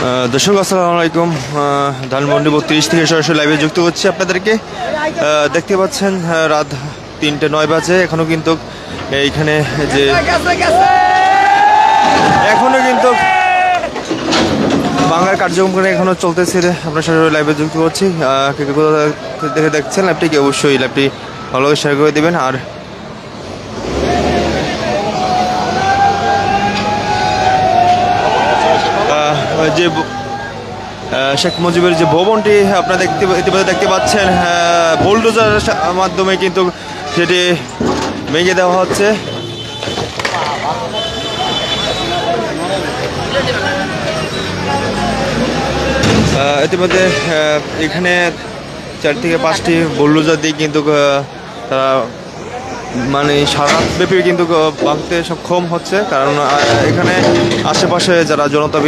দর্শক আসসালামু আলাইকুম। ধানমন্ডি 32 থেকে সরাসরি লাইভে যুক্ত হচ্ছে আপনাদেরকে। দেখতে পাচ্ছেন রাত 3:09 বাজে, এখনো কিন্তু এইখানে যে এখনো কিন্তু বাংলার কার্যক্রম করে এখনো চলতেছে। আমরা সরাসরি লাইভে যুক্ত হচ্ছি। কে কে কোথা থেকে দেখছেন লাইভটিকে অবশ্যই লাইভটি ভালো করে শেয়ার করে দেবেন। আর যে শেখ মুজিবের যে ভবনটি আপনারা দেখতে পাচ্ছেন, বুলডোজারের মাধ্যমে কিন্তু সেটি ভেঙে দেওয়া হচ্ছে। ইতিমধ্যে এখানে 4 থেকে 5টি বুলডোজার দিয়ে কিন্তু তারা মানে সারা ব্যাপী কিন্তু ভাঙতে সক্ষম হচ্ছে, কারণ এখানে আশেপাশে যারা জনতা